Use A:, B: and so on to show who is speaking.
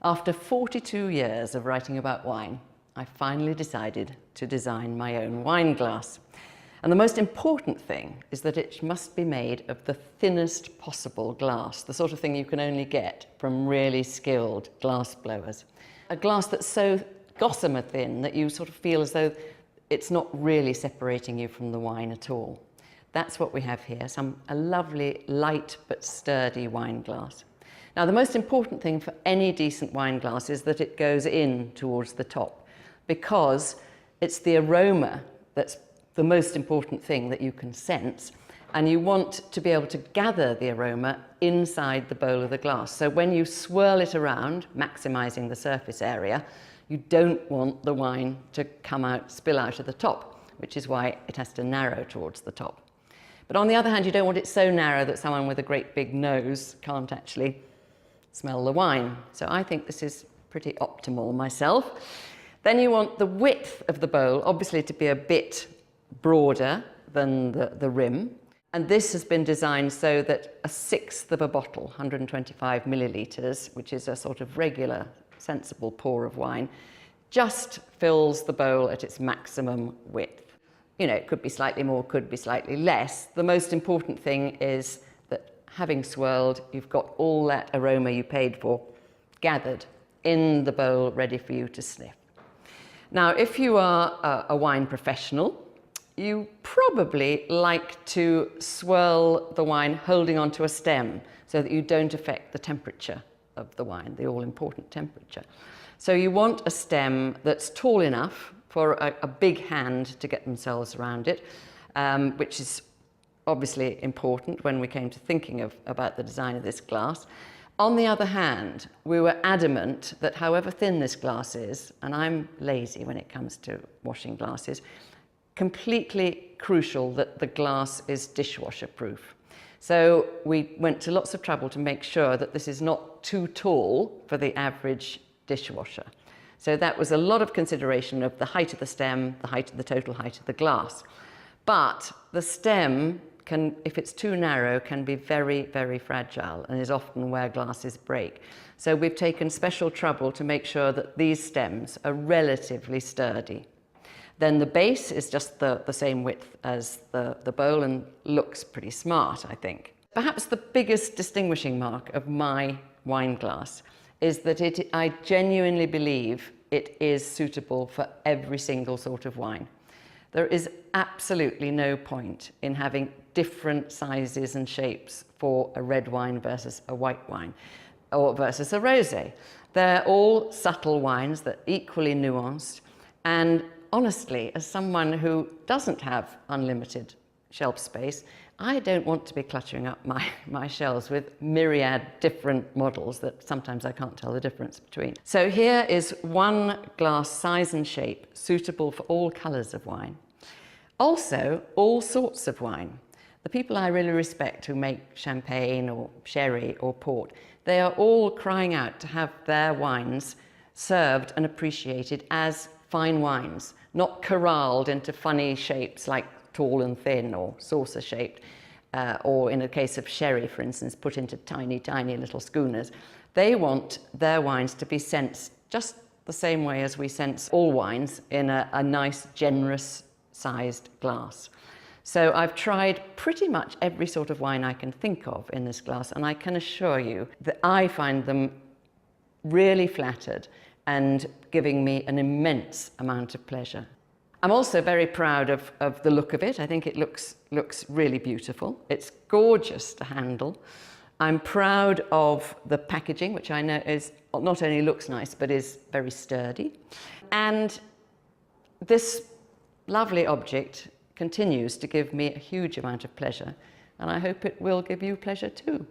A: After 42 years of writing about wine, I finally decided to design my own wine glass. And the most important thing is that it must be made of the thinnest possible glass, the sort of thing you can only get from really skilled glass blowers. A glass that's so gossamer thin that you sort of feel as though it's not really separating you from the wine at all. That's what we have here, a lovely, light but sturdy wine glass. Now, the most important thing for any decent wine glass is that it goes in towards the top, because it's the aroma that's the most important thing that you can sense, and you want to be able to gather the aroma inside the bowl of the glass. So when you swirl it around, maximizing the surface area, you don't want the wine to spill out of the top, which is why it has to narrow towards the top. But on the other hand, you don't want it so narrow that someone with a great big nose can't actually smell the wine. So I think this is pretty optimal myself. Then you want the width of the bowl, obviously, to be a bit broader than the rim. And this has been designed so that 1/6 of a bottle, 125 millilitres, which is a sort of regular, sensible pour of wine, just fills the bowl at its maximum width. You know, it could be slightly more, could be slightly less. The most important thing is that having swirled, you've got all that aroma you paid for gathered in the bowl, ready for you to sniff. Now, if you are a wine professional, you probably like to swirl the wine holding onto a stem so that you don't affect the temperature of the wine, the all-important temperature. So you want a stem that's tall enough for a big hand to get themselves around it, which is obviously important when we came to thinking about the design of this glass. On the other hand, we were adamant that however thin this glass is, and I'm lazy when it comes to washing glasses, completely crucial that the glass is dishwasher proof. So we went to lots of trouble to make sure that this is not too tall for the average dishwasher. So that was a lot of consideration of the height of the stem, the total height of the glass. But the stem can, if it's too narrow, can be very, very fragile and is often where glasses break. So we've taken special trouble to make sure that these stems are relatively sturdy. Then the base is just the same width as the bowl and looks pretty smart, I think. Perhaps the biggest distinguishing mark of my wine glass is that I genuinely believe it is suitable for every single sort of wine. There is absolutely no point in having different sizes and shapes for a red wine versus a white wine, or versus a rosé. They're all subtle wines that are equally nuanced, and honestly, as someone who doesn't have unlimited shelf space, I don't want to be cluttering up my shelves with myriad different models that sometimes I can't tell the difference between. So here is one glass size and shape suitable for all colours of wine. Also, all sorts of wine. The people I really respect who make champagne or sherry or port, they are all crying out to have their wines served and appreciated as fine wines, not corralled into funny shapes like tall and thin or saucer-shaped, or in a case of sherry, for instance, put into tiny, tiny little schooners. They want their wines to be sensed just the same way as we sense all wines, in a nice, generous-sized glass. So I've tried pretty much every sort of wine I can think of in this glass, and I can assure you that I find them really flattered and giving me an immense amount of pleasure. I'm also very proud of the look of it. I think it looks really beautiful. It's gorgeous to handle. I'm proud of the packaging, which I know is not only looks nice, but is very sturdy. And this lovely object continues to give me a huge amount of pleasure, and I hope it will give you pleasure too.